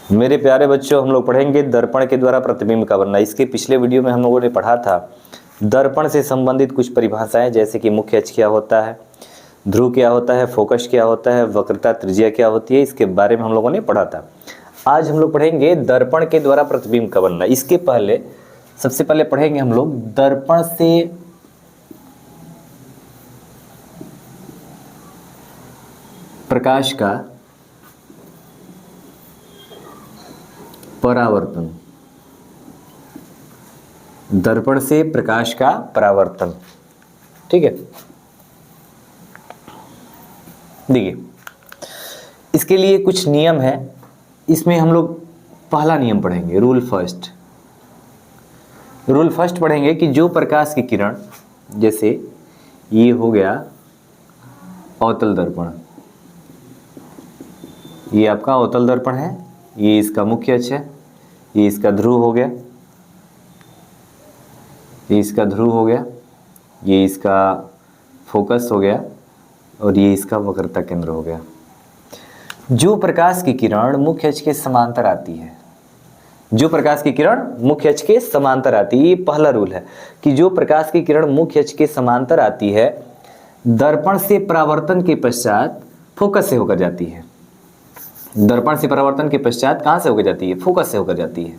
मेरे प्यारे बच्चों, हम लोग पढ़ेंगे दर्पण के द्वारा प्रतिबिंब का बनना। इसके पिछले वीडियो में हम लोगों ने पढ़ा था दर्पण से संबंधित कुछ परिभाषाएं, जैसे कि मुख्य अक्ष क्या होता है, ध्रुव क्या होता है, फोकस क्या होता है, वक्रता त्रिज्या क्या होती है, इसके बारे में हम लोगों ने पढ़ा था। आज हम लोग पढ़ेंगे दर्पण के द्वारा प्रतिबिंब का बनना। इसके पहले सबसे पहले पढ़ेंगे हम लोग दर्पण से प्रकाश का परावर्तन। दर्पण से प्रकाश का परावर्तन, ठीक है। देखिए, इसके लिए कुछ नियम है। इसमें हम लोग पहला नियम पढ़ेंगे, रूल फर्स्ट पढ़ेंगे कि जो प्रकाश की किरण, जैसे ये हो गया अवतल दर्पण, ये आपका अवतल दर्पण है, ये इसका मुख्य अक्ष है, ये इसका ध्रुव हो गया, ये इसका ध्रुव हो गया, ये इसका फोकस हो गया और ये इसका वक्रता केंद्र हो गया। जो प्रकाश की किरण मुख्य अक्ष के समांतर आती है, जो प्रकाश की किरण मुख्य अक्ष के समांतर आती है, ये पहला रूल है कि जो प्रकाश की किरण मुख्य अक्ष के समांतर आती है, दर्पण से परावर्तन के पश्चात फोकस से होकर जाती है। दर्पण से परावर्तन के पश्चात कहां से होकर जाती है? फोकस से होकर जाती है,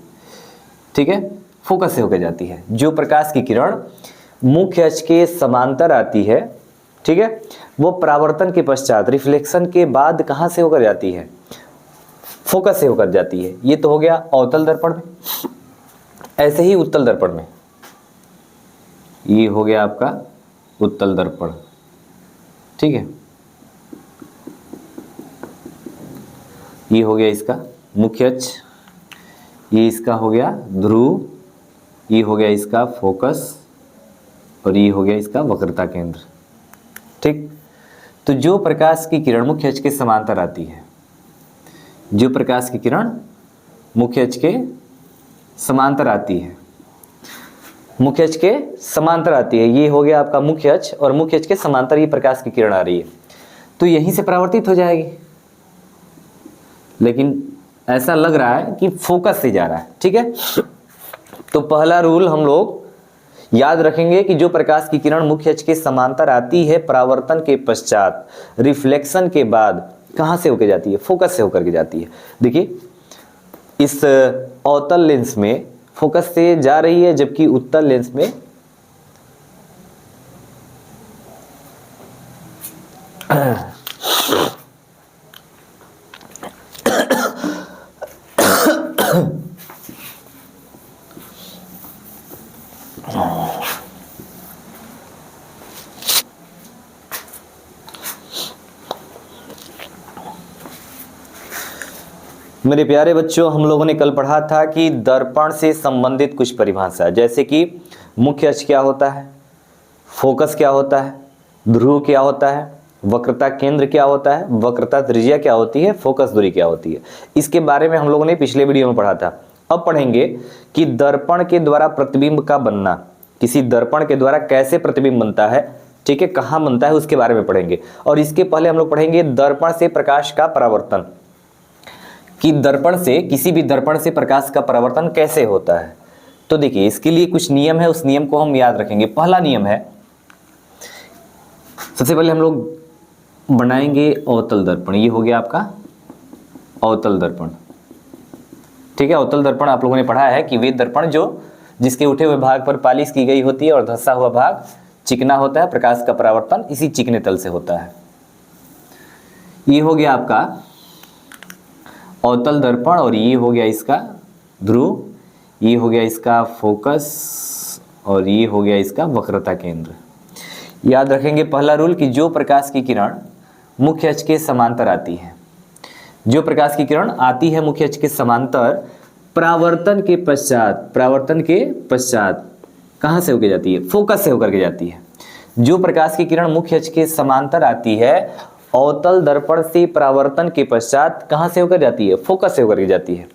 ठीक है, फोकस से होकर जाती है। जो प्रकाश की किरण मुख्य अक्ष के समांतर आती है, ठीक है, वो परावर्तन के पश्चात, रिफ्लेक्शन के बाद कहां से होकर जाती है? फोकस से होकर जाती है। ये तो हो गया अवतल दर्पण में। ऐसे ही उत्तल दर्पण में, ये हो गया आपका उत्तल दर्पण, ठीक है, ये हो गया इसका मुख्य अक्ष, ये इसका हो गया ध्रुव, ये हो गया इसका फोकस और ये हो गया इसका वक्रता केंद्र, ठीक। तो जो प्रकाश की किरण मुख्य अक्ष के समांतर आती है, जो प्रकाश की किरण मुख्य अक्ष के समांतर आती है, मुख्य अक्ष के समांतर आती है, ये हो गया आपका मुख्य अक्ष और मुख्य अक्ष के समांतर ये प्रकाश की किरण आ रही है, तो यहीं से परावर्तित हो जाएगी। लेकिन ऐसा लग रहा है कि फोकस से जा रहा है, ठीक है। तो पहला रूल हम लोग याद रखेंगे कि जो प्रकाश की किरण मुख्य अक्ष के समांतर आती है, परावर्तन के पश्चात, रिफ्लेक्शन के बाद कहां से होकर जाती है? फोकस से होकर के जाती है। देखिए, इस अवतल लेंस में फोकस से जा रही है, जबकि उत्तल लेंस में मेरे प्यारे बच्चों, हम लोगों ने कल पढ़ा था कि दर्पण से संबंधित कुछ परिभाषा, जैसे कि मुख्य अक्ष क्या होता है, फोकस क्या होता है, ध्रुव क्या होता है, वक्रता केंद्र क्या होता है, वक्रता त्रिज्या क्या होती है, फोकस दूरी क्या होती है। इसके बारे में हम लोगों ने पिछले वीडियो में पढ़ा था। अब पढ़ेंगे कि दर्पण के द्वारा प्रतिबिंब का बनना, किसी दर्पण के द्वारा कैसे प्रतिबिंब बनता है, ठीक है, कहाँ बनता है, उसके बारे में पढ़ेंगे। और इसके पहले हम लोग पढ़ेंगे दर्पण से प्रकाश का परावर्तन, कि दर्पण से, किसी भी दर्पण से प्रकाश का परावर्तन कैसे होता है। तो देखिए, इसके लिए कुछ नियम है, उस नियम को हम याद रखेंगे। पहला नियम है, सबसे पहले हम लोग बनाएंगे अवतल दर्पण। ये हो गया आपका अवतल दर्पण, ठीक है। अवतल दर्पण आप लोगों ने पढ़ा है कि वे दर्पण जो जिसके उठे हुए भाग पर पालिश की गई होती है और धंसा हुआ भाग चिकना होता है, प्रकाश का परावर्तन इसी चिकने तल से होता है। ये हो गया आपका अवतल दर्पण और ये हो गया इसका ध्रुव, ये हो गया इसका फोकस और ये हो गया इसका वक्रता केंद्र। याद रखेंगे पहला रूल कि जो प्रकाश की किरण मुख्य अक्ष के समांतर आती है, जो प्रकाश की किरण आती है मुख्य अक्ष के समांतर, परावर्तन के पश्चात कहां से होकर जाती है? फोकस से होकर के जाती है। जो प्रकाश की किरण मुख्य अक्ष के समांतर आती है, अवतल दर्पण से परावर्तन के पश्चात कहां से होकर जाती है? फोकस से होकर के जाती है।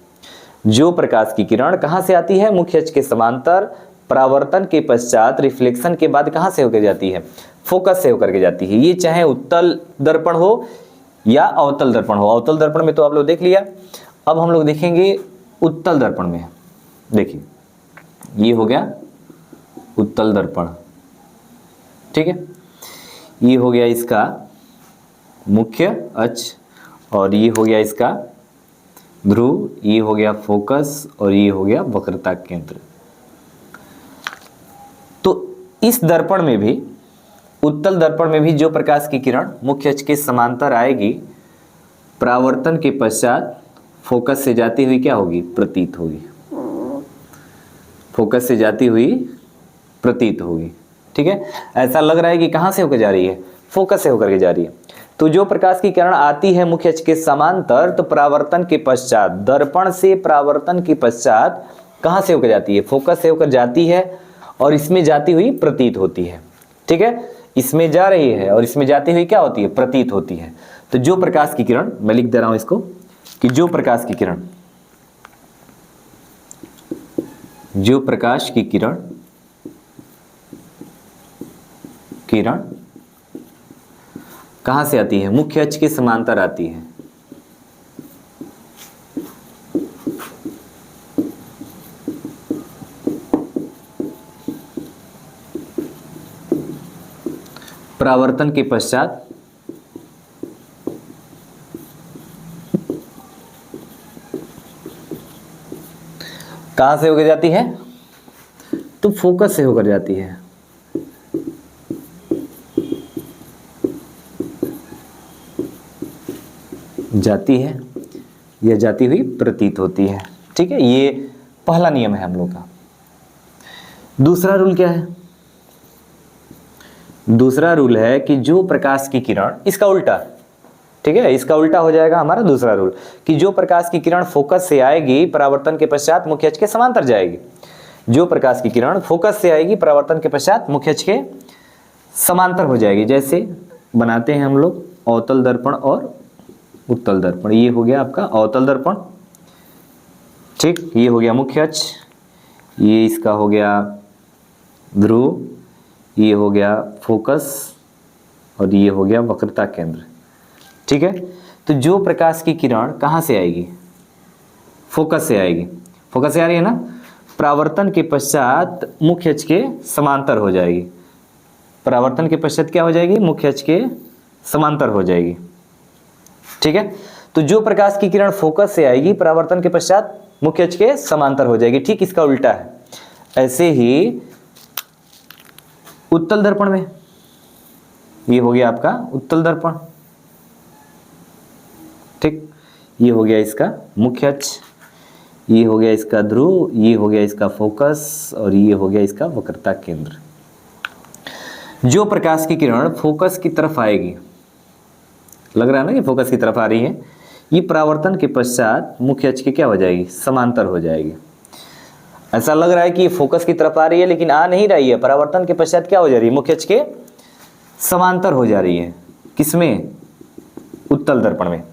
जो प्रकाश की किरण कहां से आती है? मुख्य अक्ष के समांतर, परावर्तन के पश्चात, रिफ्लेक्शन के बाद कहां से होकर जाती है? फोकस से होकर के जाती है। ये चाहे उत्तल दर्पण हो या अवतल दर्पण हो। अवतल दर्पण में तो आप लोग देख लिया, अब हम लोग देखेंगे उत्तल दर्पण में। देखिए ये हो गया उत्तल दर्पण, ठीक है। ये हो गया इसका मुख्य अक्ष और ये हो गया इसका ध्रुव, ये हो गया फोकस और ये हो गया वक्रता केंद्र। तो इस दर्पण में भी, उत्तल दर्पण में भी जो प्रकाश की किरण मुख्य अक्ष के समांतर आएगी, परावर्तन के पश्चात फोकस से जाती हुई क्या होगी? प्रतीत होगी। फोकस से जाती हुई प्रतीत होगी, ठीक है। ऐसा लग रहा है कि कहां से होकर जा रही है? फोकस से होकर के जा रही है। तो जो प्रकाश की किरण आती है मुख्य अक्ष के समांतर, तो परावर्तन के पश्चात, दर्पण से परावर्तन के पश्चात कहां से होकर जाती है? फोकस से होकर जाती है और इसमें जाती हुई प्रतीत होती है, ठीक है। इसमें जा रही है और इसमें जाती हुई क्या होती है? प्रतीत होती है। तो जो प्रकाश की किरण, मैं लिख दे रहा हूं इसको, कि जो प्रकाश की किरण, जो प्रकाश की किरण कहां से आती है? मुख्य अक्ष के समांतर आती है। परावर्तन के पश्चात कहां से होकर जाती है? तो फोकस से होकर जाती है। जाती है या जाती हुई प्रतीत होती है, ठीक है। ये पहला नियम है हम लोग का। दूसरा रूल क्या है? दूसरा रूल है कि जो प्रकाश की किरण, इसका उल्टा, ठीक है, इसका उल्टा हो जाएगा हमारा दूसरा रूल, कि जो प्रकाश की किरण फोकस से आएगी, परावर्तन के पश्चात मुख्य अक्ष के समांतर जाएगी। जो प्रकाश की किरण फोकस से आएगी, परावर्तन के पश्चात मुख्य अक्ष के समांतर हो जाएगी। जैसे बनाते हैं हम लोग अवतल दर्पण और उत्तल दर्पण। ये हो गया आपका अवतल दर्पण, ठीक। ये हो गया मुख्य अक्ष, ये इसका हो गया ध्रुव, ये हो गया फोकस और ये हो गया वक्रता केंद्र, ठीक है। तो जो प्रकाश की किरण कहां से आएगी? फोकस से आएगी। फोकस से आ रही है ना, परावर्तन के पश्चात मुख्य अक्ष के समांतर हो जाएगी। परावर्तन के पश्चात क्या हो जाएगी? मुख्य अक्ष के समांतर हो जाएगी, ठीक है। तो जो प्रकाश की किरण फोकस से आएगी, परावर्तन के पश्चात मुख्य अक्ष के समांतर हो जाएगी, ठीक इसका उल्टा है। ऐसे ही उत्तल दर्पण में, ये हो गया आपका उत्तल दर्पण, ठीक। ये हो गया इसका मुख्य अक्ष, ये हो गया इसका ध्रुव, ये हो गया इसका फोकस और ये हो गया इसका वक्रता केंद्र। जो प्रकाश की किरण फोकस की तरफ आएगी, लग रहा है ना कि फोकस की तरफ आ रही है, ये परावर्तन के पश्चात मुख्य अक्ष के क्या हो जाएगी? समांतर हो जाएगी। ऐसा लग रहा है कि ये फोकस की तरफ आ रही है, लेकिन आ नहीं रही है। परावर्तन के पश्चात क्या हो जा रही है? मुख्य अक्ष के समांतर हो जा रही है। किसमें? उत्तल दर्पण में,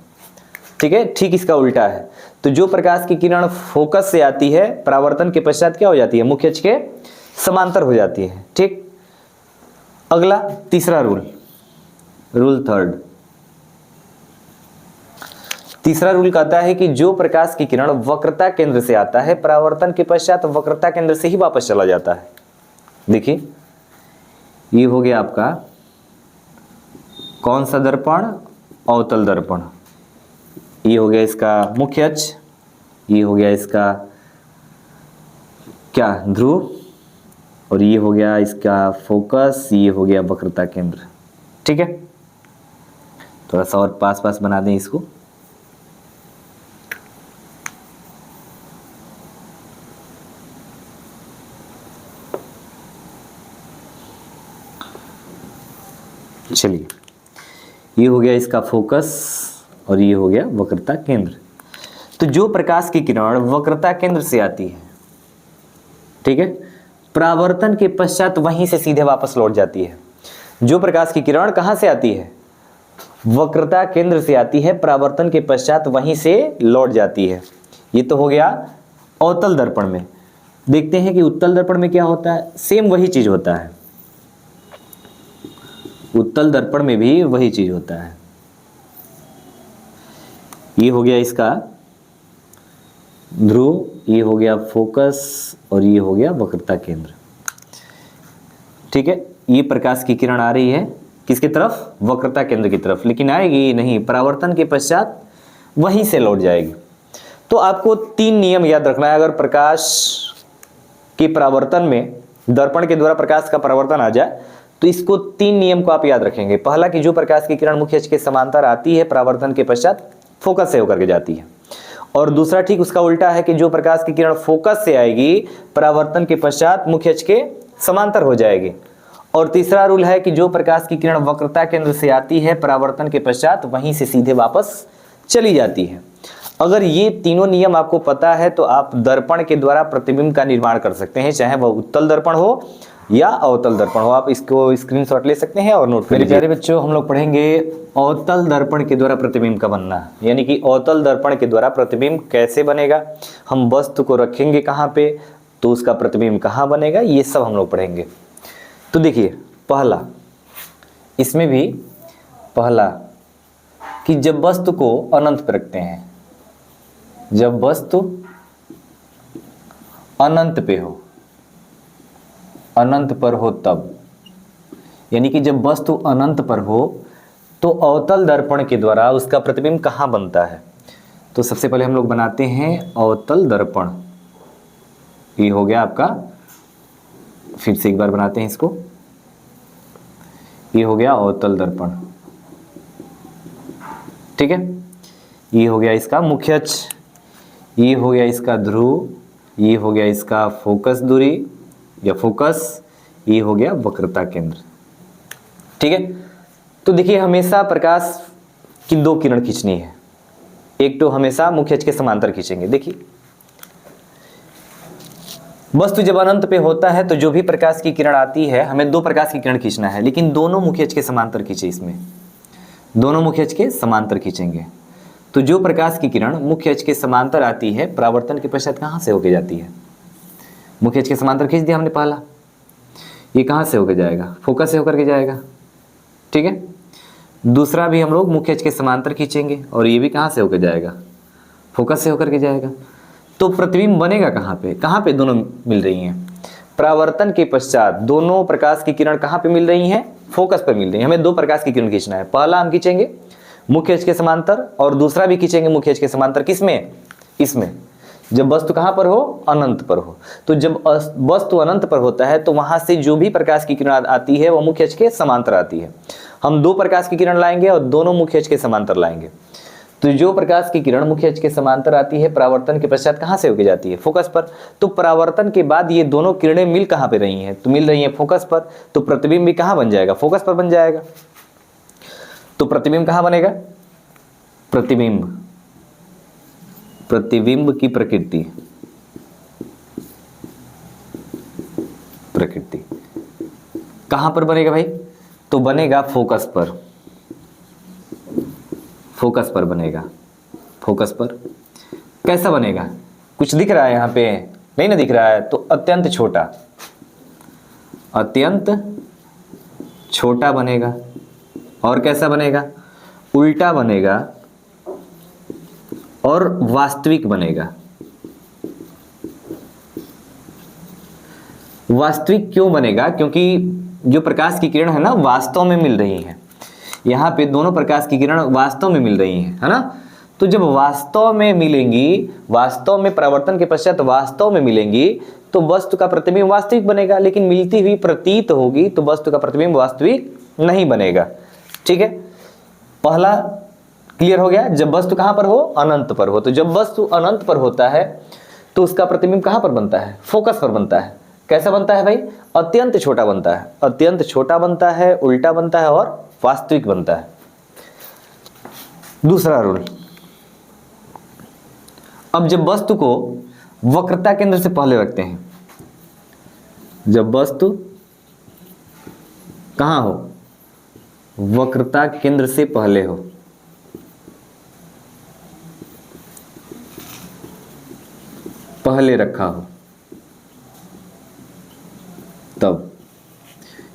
ठीक है। ठीक इसका उल्टा है। तो जो प्रकाश की किरण फोकस से आती है, परावर्तन के पश्चात क्या हो जाती है? मुख्य अक्ष के समांतर हो जाती है, ठीक। अगला तीसरा रूल, रूल थर्ड। तीसरा रूल कहता है कि जो प्रकाश की किरण वक्रता केंद्र से आता है, परावर्तन के पश्चात वक्रता केंद्र से ही वापस चला जाता है। देखिए ये हो गया आपका कौन सा दर्पण? अवतल दर्पण। ये हो गया इसका मुख्य अक्ष, ये हो गया इसका क्या? ध्रुव, और ये हो गया इसका फोकस, ये हो गया वक्रता केंद्र, ठीक है। थोड़ा सा और पास पास बना दें इसको। चलिए, ये हो गया इसका फोकस और ये हो गया वक्रता केंद्र। तो जो प्रकाश की किरण वक्रता केंद्र से आती है, ठीक है, परावर्तन के पश्चात वहीं से सीधे वापस लौट जाती है। जो प्रकाश की किरण कहां से आती है? वक्रता केंद्र से आती है, परावर्तन के पश्चात वहीं से लौट जाती है। ये तो हो गया अवतल दर्पण में। देखते हैं कि उत्तल दर्पण में क्या होता है। सेम वही चीज होता है, उत्तल दर्पण में भी वही चीज होता है। ये हो गया इसका ध्रुव, ये हो गया फोकस और ये हो गया वक्रता केंद्र। ठीक है, ये प्रकाश की किरण आ रही है किसकी तरफ? वक्रता केंद्र की तरफ, लेकिन आएगी नहीं, परावर्तन के पश्चात वहीं से लौट जाएगी। तो आपको 3 नियम याद रखना है। अगर प्रकाश की परावर्तन में दर्पण के द्वारा प्रकाश का परावर्तन आ जाए तो इसको 3 नियम को आप याद रखेंगे। पहला कि जो प्रकाश की किरण मुख्य अक्ष के समांतर आती है परावर्तन के पश्चात फोकस से होकर के जाती है, और दूसरा ठीक उसका उल्टा है कि जो प्रकाश की किरण फोकस से आएगी परावर्तन के पश्चात मुख्य अक्ष के समांतर हो जाएगी, और तीसरा रूल है कि जो प्रकाश की किरण वक्रता केंद्र से आती है परावर्तन के पश्चात वहीं से सीधे वापस चली जाती है। अगर ये तीनों नियम आपको पता है तो आप दर्पण के द्वारा प्रतिबिंब का निर्माण कर सकते हैं, चाहे वह उत्तल दर्पण हो या अवतल दर्पण हो। आप इसको स्क्रीनशॉट ले सकते हैं और नोट। मेरे प्यारे बच्चों, हम लोग पढ़ेंगे अवतल दर्पण के द्वारा प्रतिबिंब का बनना, यानी कि अवतल दर्पण के द्वारा प्रतिबिंब कैसे बनेगा, हम वस्तु को रखेंगे कहाँ पे तो उसका प्रतिबिंब कहाँ बनेगा, ये सब हम लोग पढ़ेंगे। तो देखिए, पहला इसमें भी पहला कि जब वस्तु को अनंत पर रखते हैं, जब वस्तु अनंत पे हो, अनंत पर हो तब, यानी कि जब वस्तु अनंत पर हो तो अवतल दर्पण के द्वारा उसका प्रतिबिंब कहाँ बनता है। तो सबसे पहले हम लोग बनाते हैं अवतल दर्पण। ये हो गया आपका, फिर से एक बार बनाते हैं इसको। ये हो गया अवतल दर्पण, ठीक है। ये हो गया इसका मुख्य अक्ष, ये हो गया इसका ध्रुव, ये हो गया इसका फोकस दूरी या फोकस, ये हो गया वक्रता केंद्र, ठीक है। तो देखिए, हमेशा प्रकाश की 2 किरण खींचनी है, एक तो हमेशा मुख्य अक्ष के समांतर खींचेंगे। देखिए, वस्तु जब अनंत पे होता है तो जो भी प्रकाश की किरण आती है हमें 2 प्रकाश की किरण खींचना है, लेकिन दोनों मुख्य अक्ष के समांतर खींचे। इसमें दोनों मुख्य अक्ष के समांतर खींचेंगे। तो जो प्रकाश की किरण मुख्य अक्ष के समांतर आती है परावर्तन के पश्चात कहाँ से होके जाती है? मुख्य अक्ष के समांतर खींच दिया हमने पहला, ये कहाँ से होकर जाएगा? फोकस से होकर के जाएगा, ठीक है। दूसरा भी हम लोग मुख्य अक्ष के समांतर खींचेंगे और ये भी कहाँ से होकर जाएगा? फोकस से होकर के जाएगा। तो प्रतिबिंब बनेगा कहाँ पे? कहाँ पे दोनों मिल रही हैं? परावर्तन के पश्चात दोनों प्रकाश की किरण कहाँ पे मिल रही हैं? फोकस पर मिल रही है। हमें 2 प्रकाश की किरण खींचना है, पहला हम खींचेंगे मुख्य अक्ष के समांतर और दूसरा भी खींचेंगे मुख्य अक्ष के समांतर। किसमें? इसमें, जब वस्तु कहां पर हो? अनंत पर हो। तो जब वस्तु अनंत पर होता है तो वहां से जो भी प्रकाश की किरण आती है वो मुख्य अक्ष के समांतर आती है। हम 2 प्रकाश की किरण लाएंगे और दोनों मुख्य अक्ष के समांतर लाएंगे। तो जो प्रकाश की किरण मुख्य अक्ष के समांतर आती है परावर्तन के पश्चात कहां से होकर जाती है? फोकस पर। तो परावर्तन के बाद ये दोनों किरणें मिल कहां पे रही हैं? तो मिल रही हैं फोकस पर। तो प्रतिबिंब भी कहां बन जाएगा? फोकस पर बन जाएगा। तो प्रतिबिंब कहां बनेगा? प्रतिबिंब, प्रतिबिंब की प्रकृति, प्रकृति कहां पर बनेगा भाई? तो बनेगा फोकस पर, फोकस पर बनेगा। फोकस पर कैसा बनेगा? कुछ दिख रहा है यहां पे? नहीं ना दिख रहा है, तो अत्यंत छोटा, अत्यंत छोटा बनेगा। और कैसा बनेगा? उल्टा बनेगा और वास्तविक बनेगा। वास्तविक क्यों बनेगा? क्योंकि जो प्रकाश की किरण है ना वास्तव में मिल रही है। यहाँ पे दोनों प्रकाश की किरण वास्तव में मिल रही है ना। तो जब वास्तव में मिलेंगी, वास्तव में परावर्तन के पश्चात वास्तव में मिलेंगी तो वस्तु का प्रतिबिंब वास्तविक बनेगा, लेकिन मिलती हुई प्रतीत होगी तो वस्तु का प्रतिबिंब वास्तविक नहीं बनेगा, ठीक है। पहला क्लियर हो गया। जब वस्तु कहां पर हो? अनंत पर हो। तो जब वस्तु अनंत पर होता है तो उसका प्रतिबिंब कहां पर बनता है? फोकस पर बनता है। कैसा बनता है भाई? अत्यंत छोटा बनता है, अत्यंत छोटा बनता है, उल्टा बनता है और वास्तविक बनता है। दूसरा रूल, अब जब वस्तु को वक्रता केंद्र से पहले रखते हैं, जब वस्तु कहां हो? वक्रता केंद्र से पहले हो, पहले रखा हो तब,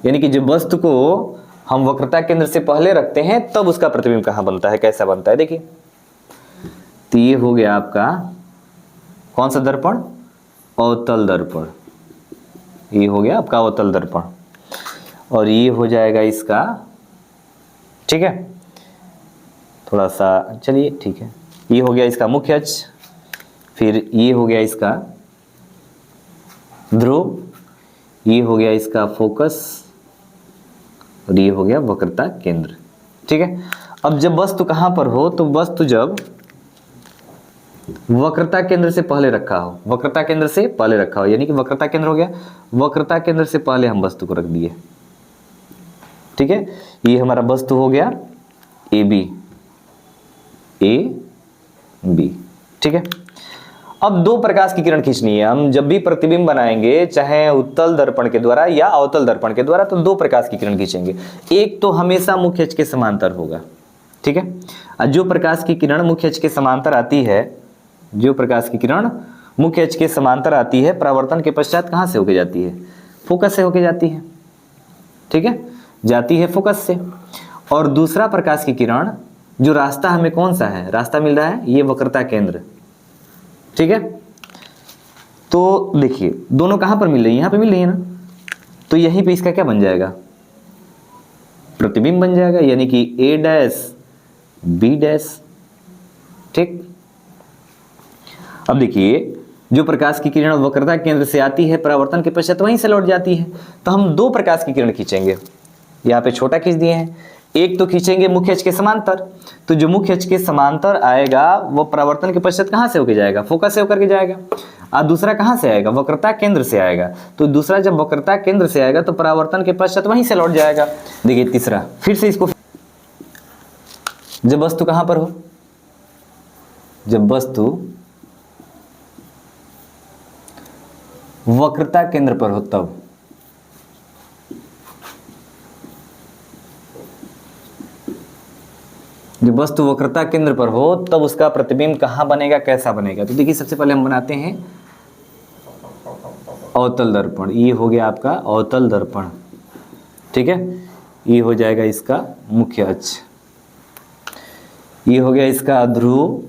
यानी कि जब वस्तु को हम वक्रता केंद्र से पहले रखते हैं तब उसका प्रतिबिंब कहां बनता है, कैसा बनता है? देखिए, तो ये हो गया आपका कौन सा दर्पण? अवतल दर्पण। ये हो गया आपका अवतल दर्पण, और ये हो जाएगा इसका, ठीक है, थोड़ा सा चलिए ठीक है, ये हो गया इसका मुख्य अक्ष, फिर ये हो गया इसका ध्रुव, ये हो गया इसका फोकस, और ये हो गया वक्रता केंद्र। ठीक है, अब जब वस्तु कहां पर हो, तो वस्तु जब वक्रता केंद्र से पहले रखा हो, वक्रता केंद्र से पहले रखा हो, यानी कि वक्रता केंद्र हो गया, वक्रता केंद्र से पहले हम वस्तु को रख दिए। ठीक है, ये हमारा वस्तु हो गया ए बी। ठीक है, अब दो प्रकाश की किरण खींचनी है। हम जब भी प्रतिबिंब बनाएंगे, चाहे उत्तल दर्पण के द्वारा या अवतल दर्पण के द्वारा, तो दो प्रकाश की किरण खींचेंगे। एक तो हमेशा मुख्य अक्ष के समांतर होगा। ठीक है, जो प्रकाश की किरण मुख्य अक्ष के समांतर आती है, जो प्रकाश की किरण मुख्य अक्ष के समांतर आती है, परावर्तन के पश्चात कहां से होके जाती है? फोकस से होके जाती है। ठीक है, जाती है फोकस से। और दूसरा प्रकाश की किरण, जो रास्ता हमें कौन सा है, रास्ता मिल रहा है, ये वक्रता केंद्र। ठीक है, तो देखिए दोनों कहां पर मिल रही है? यहां पे मिल रही है ना, तो यहीं पे इसका क्या बन जाएगा? प्रतिबिंब बन जाएगा, यानी कि ए डैश बी डैश। ठीक, अब देखिए जो प्रकाश की किरण वक्रता केंद्र से आती है, परावर्तन के पश्चात वहीं से लौट जाती है, तो हम दो प्रकाश की किरण खींचेंगे। यहाँ पे छोटा खींच दिए हैं। एक तो खींचेंगे मुख्य अक्ष के समांतर, तो जो मुख्य अक्ष के समांतर आएगा वो परावर्तन के पश्चात कहां से होकर जाएगा? फोकस से होकर के जाएगा। और दूसरा कहां से आएगा? वक्रता केंद्र से आएगा। तो दूसरा जब वक्रता केंद्र से आएगा तो परावर्तन के पश्चात वहीं से लौट जाएगा। देखिए तीसरा, फिर से इसको, जब वस्तु कहां पर हो, जब वस्तु वक्रता केंद्र पर हो तब, जब वस्तु वक्रता केंद्र पर हो तब उसका प्रतिबिंब कहां बनेगा, कैसा बनेगा? तो देखिए सबसे पहले हम बनाते हैं अवतल दर्पण। ये हो गया आपका अवतल दर्पण। ठीक है, ये हो जाएगा इसका मुख्य अक्ष, ये हो गया इसका ध्रुव,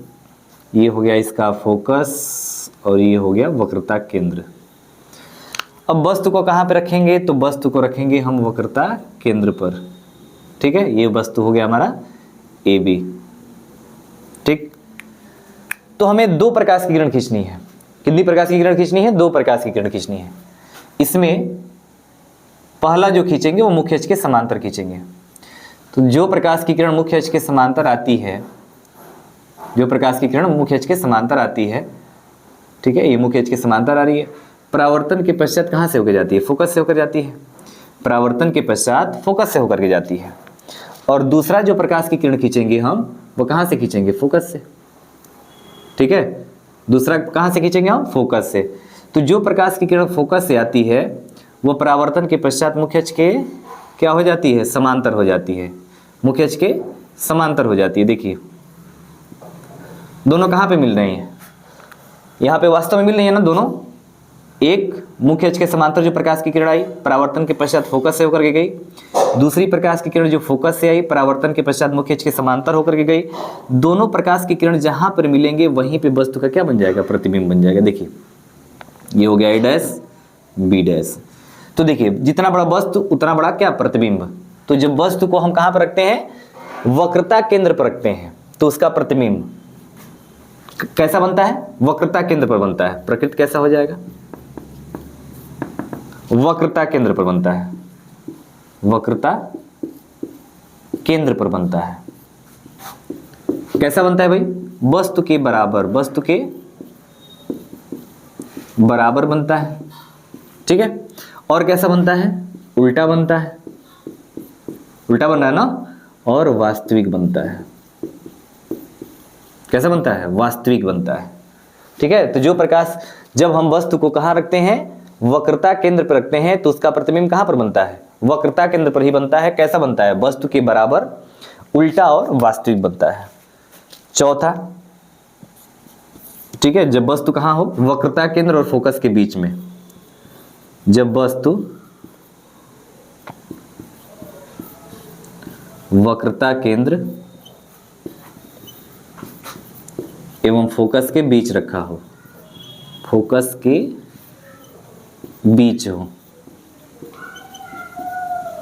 ये हो गया इसका फोकस, और ये हो गया वक्रता केंद्र। अब वस्तु को कहां पे रखेंगे? तो वस्तु को रखेंगे हम वक्रता केंद्र पर। ठीक है, ये वस्तु हो गया हमारा ए बी। ठीक, तो हमें दो प्रकाश की किरण खींचनी है। कितनी प्रकाश की किरण खींचनी है? दो प्रकाश की किरण खींचनी है। इसमें पहला जो खींचेंगे वो मुख्य अक्ष के समांतर खींचेंगे। तो जो प्रकाश की किरण मुख्य अक्ष के समांतर आती है, जो प्रकाश की किरण मुख्य अक्ष के समांतर आती है, ठीक है, ये मुख्य अक्ष के समांतर आ रही है, परावर्तन के पश्चात कहां से होकर जाती है? फोकस से होकर जाती है। परावर्तन के पश्चात फोकस से होकर के जाती है। और दूसरा जो प्रकाश की किरण खींचेंगे हम, वो कहां से खींचेंगे? फोकस से। ठीक है, दूसरा कहां से खींचेंगे हम? फोकस से। तो जो प्रकाश की किरण फोकस से आती है वो परावर्तन के पश्चात मुख्य अक्ष के क्या हो जाती है? समांतर हो जाती है। मुख्य अक्ष के समांतर हो जाती है। देखिए दोनों कहां पे मिल रही हैं? यहां पे वास्तव में मिल रही है ना दोनों। एक मुख्य अक्ष के समांतर जो प्रकाश की किरण आई, परावर्तन के पश्चात फोकस से होकर के गई। दूसरी प्रकाश की किरण जो फोकस से आई, परावर्तन के पश्चात मुख्य अक्ष के समांतर होकर के गई। दोनों प्रकाश की किरण जहां पर मिलेंगे वहीं पे वस्तु का क्या बन जाएगा? प्रतिबिंब बन जाएगा। देखिए ये हो गया ए डैश बी डैश। तो देखिए जितना बड़ा वस्तु उतना बड़ा क्या? प्रतिबिंब। तो जब वस्तु को हम कहां पर रखते हैं? वक्रता केंद्र पर रखते हैं, तो उसका प्रतिबिंब कैसा बनता है? वक्रता केंद्र पर बनता है। प्रकृति कैसा हो जाएगा? वक्रता केंद्र पर बनता है। वक्रता केंद्र पर बनता है। कैसा बनता है भाई? वस्तु के बराबर, वस्तु के बराबर बनता है। ठीक है, और कैसा बनता है? उल्टा बनता है। उल्टा बन रहा है ना। और वास्तविक बनता है। कैसा बनता है? वास्तविक बनता है। ठीक है, तो जो प्रकाश, जब हम वस्तु को कहां रखते हैं? वक्रता केंद्र पर रखते हैं, तो उसका प्रतिबिंब कहां पर बनता है? वक्रता केंद्र पर ही बनता है। कैसा बनता है? वस्तु के बराबर, उल्टा और वास्तविक बनता है। चौथा, ठीक है, जब वस्तु कहां हो? वक्रता केंद्र और फोकस के बीच में। जब वस्तु वक्रता केंद्र एवं फोकस के बीच रखा हो। फोकस के बीच हो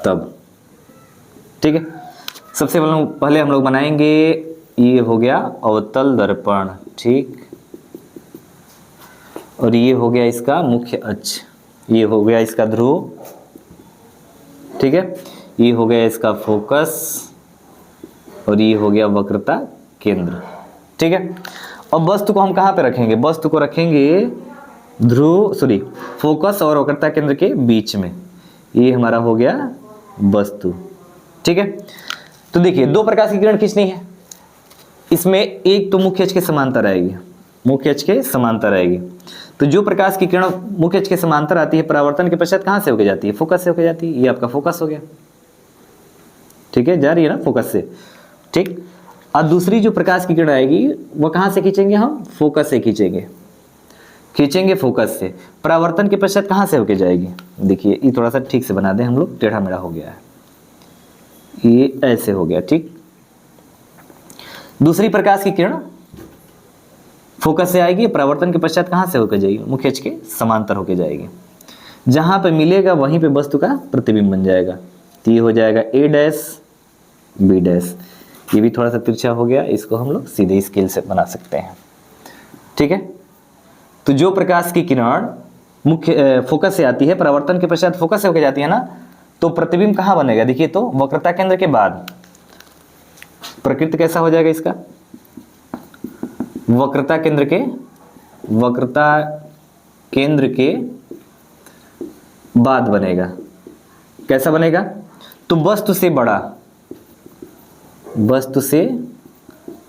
तब। ठीक है, सबसे पहले हम लोग बनाएंगे, ये हो गया अवतल दर्पण, ठीक, और ये हो गया इसका मुख्य अक्ष, ये हो गया इसका ध्रुव, ठीक है, ये हो गया इसका फोकस, और ये हो गया वक्रता केंद्र। ठीक है, अब वस्तु को हम कहाँ पे रखेंगे? वस्तु को रखेंगे फोकस और वक्रता केंद्र के बीच में। ये हमारा हो गया वस्तु। ठीक है, तो देखिए दो प्रकाश की किरण खींचनी है। इसमें एक तो मुख्य अक्ष के समांतर आएगी, मुख्य अक्ष के समांतर आएगी। तो जो प्रकाश की किरण मुख्य अक्ष के समांतर आती है, परावर्तन के पश्चात कहाँ से होके जाती है? फोकस से होके जाती है। ये आपका फोकस हो गया, ठीक है, जा रही है ना फोकस से। ठीक, और दूसरी जो प्रकाश की किरण आएगी वो कहाँ से खींचेंगे? हम फोकस से खींचेंगे फोकस से। परावर्तन के पश्चात कहाँ से होके जाएगी? देखिए ये थोड़ा सा ठीक से बना दें हम लोग, टेढ़ा मेढ़ा हो गया है, ये ऐसे हो गया। ठीक, दूसरी प्रकाश की किरण फोकस से आएगी, परावर्तन के पश्चात कहाँ से होकर जाएगी? मुख्य अक्ष के समांतर होकर जाएगी। जहां पे मिलेगा वहीं पे वस्तु का प्रतिबिंब बन जाएगा। तो ये हो जाएगा A डैश B डैश। ये भी थोड़ा सा तिरछा हो गया, इसको हम लोग सीधे स्केल से बना सकते हैं। ठीक है, तो जो प्रकाश की किरण मुख्य फोकस से आती है, परावर्तन के पश्चात फोकस से होकर जाती है ना, तो प्रतिबिंब कहाँ बनेगा? देखिए तो वक्रता केंद्र के बाद। प्रकृति कैसा हो जाएगा इसका? वक्रता केंद्र के बाद बनेगा। कैसा बनेगा? तो वस्तु से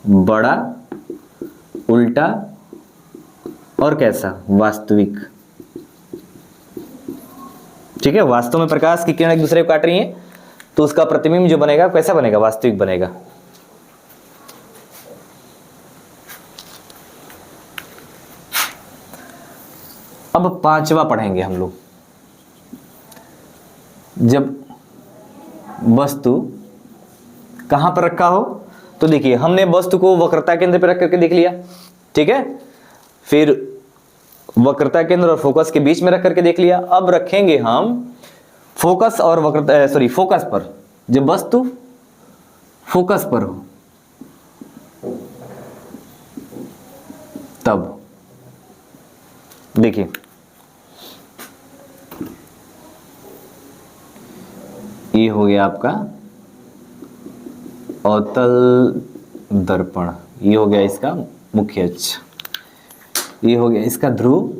बड़ा, उल्टा और कैसा? वास्तविक। ठीक है, वास्तव में प्रकाश की किरण एक दूसरे को काट रही है, तो उसका प्रतिबिंब जो बनेगा कैसा बनेगा? वास्तविक बनेगा। अब पांचवा पढ़ेंगे हम लोग। जब वस्तु कहां पर रखा हो, तो देखिए हमने वस्तु को वक्रता केंद्र पर रख करके देख लिया, ठीक है, फिर वक्रता केंद्र और फोकस के बीच में रख करके देख लिया। अब रखेंगे हम फोकस और फोकस पर। जब वस्तु फोकस पर हो तब देखिए ये हो गया आपका अवतल दर्पण, ये हो गया इसका मुख्य अक्ष, ये हो गया इसका ध्रुव,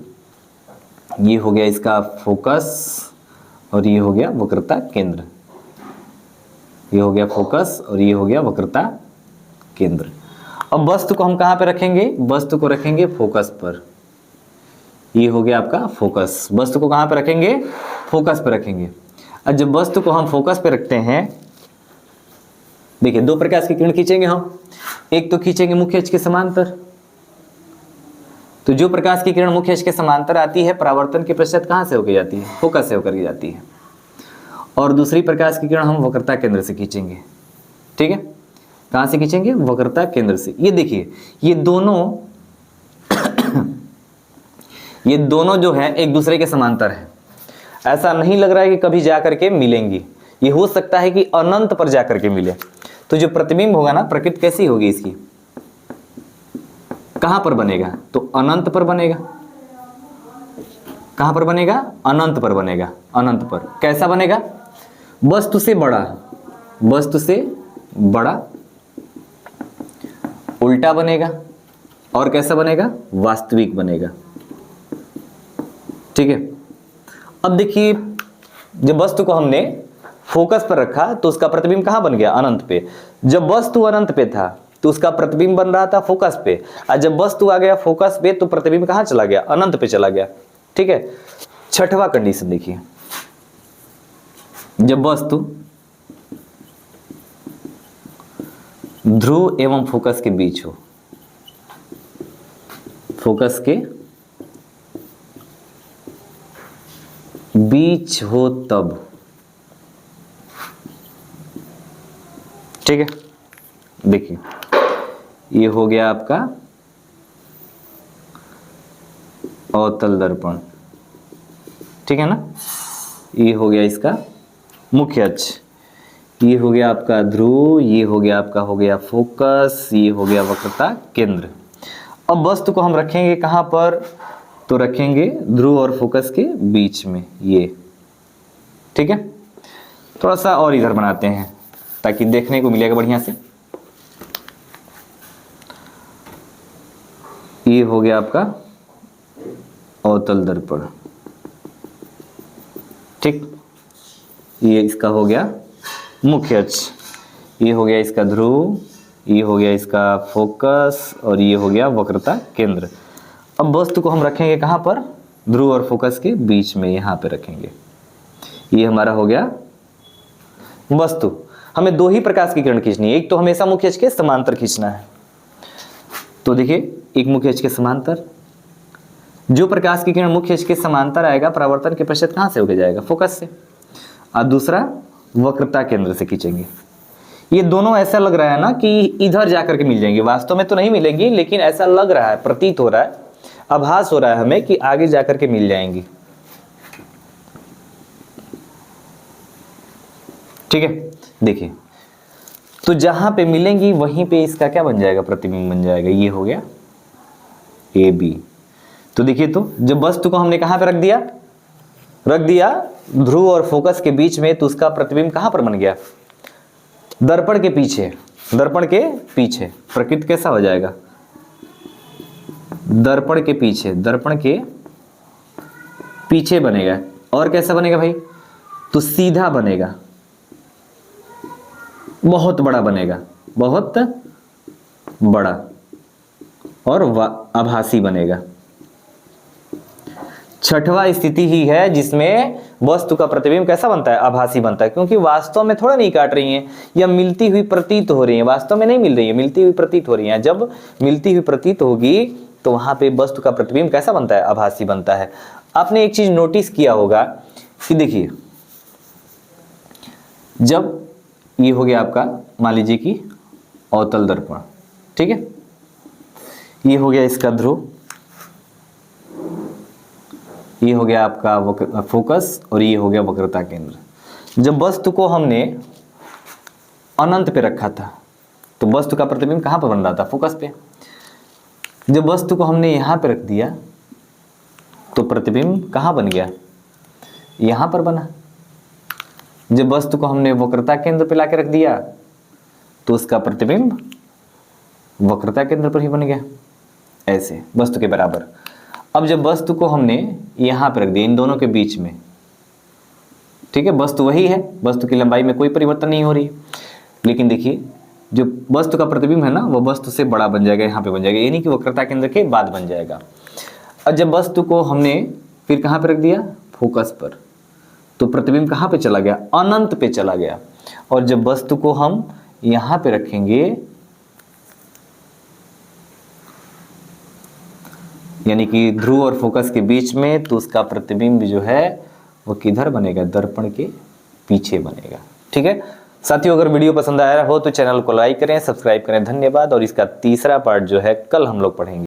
ये हो गया इसका फोकस, और ये हो गया वक्रता केंद्र। ये हो गया फोकस और ये हो गया वक्रता केंद्र। अब वस्तु को हम कहां पे रखेंगे? वस्तु को रखेंगे फोकस पर। ये हो गया आपका फोकस। वस्तु को कहां पे रखेंगे? फोकस पे रखेंगे। और जब वस्तु को हम फोकस पे रखते हैं, देखिए दो प्रकाश की किरण खींचेंगे हम। एक तो खींचेंगे मुख्य अक्ष के समांतर, तो जो प्रकाश की किरण मुख्य अक्ष के समांतर आती है, परावर्तन के पश्चात कहां से होकर जाती है? फोकस से होकर के जाती है। और दूसरी प्रकाश की किरण हम वक्रता केंद्र से खींचेंगे। ठीक है, कहां से खींचेंगे? वक्रता केंद्र से। ये देखिए ये दोनों जो है एक दूसरे के समांतर है। ऐसा नहीं लग रहा है कि कभी जाकर के मिलेंगी, ये हो सकता है कि अनंत पर जाकर के मिले। तो जो प्रतिबिंब होगा ना, प्रकृति कैसी होगी इसकी? कहां पर बनेगा? तो अनंत पर बनेगा। कहां पर बनेगा? अनंत पर बनेगा। अनंत पर कैसा बनेगा? वस्तु से बड़ा, उल्टा बनेगा, और कैसा बनेगा? वास्तविक बनेगा। ठीक है, अब देखिए जब वस्तु को हमने फोकस पर रखा तो उसका प्रतिबिंब कहां बन गया? अनंत पे। जब वस्तु अनंत पे था तो उसका प्रतिबिंब बन रहा था फोकस पे, और जब वस्तु आ गया फोकस पे तो प्रतिबिंब कहां चला गया? अनंत पे चला गया। ठीक है, छठवां कंडीशन देखिए, जब वस्तु ध्रुव एवं फोकस के बीच हो, फोकस के बीच हो तब। ठीक है, देखिए ये हो गया आपका अवतल दर्पण, ठीक है ना। ये हो गया इसका मुख्य अक्ष, ये हो गया आपका ध्रुव, ये हो गया आपका हो गया फोकस, ये हो गया वक्रता केंद्र। अब वस्तु को हम रखेंगे कहाँ पर, तो रखेंगे ध्रुव और फोकस के बीच में, ये ठीक है। थोड़ा सा और इधर बनाते हैं ताकि देखने को मिलेगा बढ़िया से। ये हो गया आपका अवतल दर्पण, ठीक। ये इसका हो गया मुख्य अक्ष, ये हो गया इसका ध्रुव, ये हो गया इसका फोकस और ये हो गया वक्रता केंद्र। अब वस्तु को हम रखेंगे कहाँ पर, ध्रुव और फोकस के बीच में, यहाँ पे रखेंगे। ये हमारा हो गया वस्तु। हमें दो ही प्रकाश की किरण खींचनी है, एक तो हमेशा मुख्य अक्ष के समांतर खींचना है। तो देखिए, एक मुख्य अक्ष के समांतर, जो प्रकाश की किरण मुख्य अक्ष के समांतर आएगा परावर्तन के पश्चात कहाँ से होके जाएगा, फोकस से। और दूसरा वक्रता केंद्र से खींचेंगे। ये दोनों ऐसा लग रहा है ना कि इधर जाकर के मिल जाएंगे, वास्तव में तो नहीं मिलेंगी, लेकिन ऐसा लग रहा है, प्रतीत हो रहा है, आभास हो रहा है हमें कि आगे जाकर के मिल जाएंगी, ठीक है। देखिए, तो जहां पे मिलेंगी वहीं पे इसका क्या बन जाएगा, प्रतिबिंब बन जाएगा। ये हो गया ए बी। तो देखिए, तो जब वस्तु को हमने कहां पे रख दिया ध्रुव और फोकस के बीच में, तो उसका प्रतिबिंब कहां पर बन गया, दर्पण के पीछे। दर्पण के पीछे प्रकृत कैसा हो जाएगा, दर्पण के पीछे, दर्पण के पीछे बनेगा। और कैसा बनेगा भाई, तो सीधा बनेगा, बहुत बड़ा बनेगा, बहुत बड़ा, और आभासी बनेगा। छठवां स्थिति ही है जिसमें वस्तु का प्रतिबिंब कैसा बनता है, आभासी बनता है, क्योंकि वास्तव में थोड़ा नहीं काट रही हैं, या मिलती हुई प्रतीत हो रही है, वास्तव में नहीं मिल रही है, मिलती हुई प्रतीत हो रही है। जब मिलती हुई प्रतीत होगी तो वहां पे वस्तु का प्रतिबिंब कैसा बनता है, आभासी बनता है। आपने एक चीज नोटिस किया होगा कि देखिए, जब ये हो गया आपका, मान लीजिए कि अवतल दर्पण, ठीक है, ये हो गया इसका ध्रुव, ये हो गया आपका फोकस और ये हो गया वक्रता केंद्र। जब वस्तु को हमने अनंत पे रखा था तो वस्तु का प्रतिबिंब कहां पर बन रहा था, फोकस पे। जब वस्तु को हमने यहां पे रख दिया तो प्रतिबिंब कहां बन गया, यहां पर बना। जब वस्तु को हमने वक्रता केंद्र पे लाके रख दिया तो उसका प्रतिबिंब वक्रता केंद्र पर ही बन गया, ऐसे वस्तु के बराबर। अब जब वस्तु को हमने यहां पर रख दिया, इन दोनों के बीच में, ठीक है, वस्तु वही है, वस्तु की लंबाई में कोई परिवर्तन नहीं हो रही, लेकिन देखिए जो वस्तु का प्रतिबिंब है ना, वो वस्तु से बड़ा बन जाएगा, यहाँ पे बन जाएगा, यानी कि वक्रता केंद्र के बाद बन जाएगा। और जब वस्तु को हमने फिर कहाँ पे रख दिया, फोकस पर, तो प्रतिबिंब कहाँ पे चला गया, अनंत पे चला गया। और जब वस्तु को हम यहाँ पे रखेंगे, यानी कि ध्रुव और फोकस के बीच में, तो उसका प्रतिबिंब जो है वो किधर बनेगा, दर्पण के पीछे बनेगा, ठीक है। साथियों, अगर वीडियो पसंद आया हो तो चैनल को लाइक करें, सब्सक्राइब करें, धन्यवाद। और इसका तीसरा पार्ट जो है कल हम लोग पढ़ेंगे।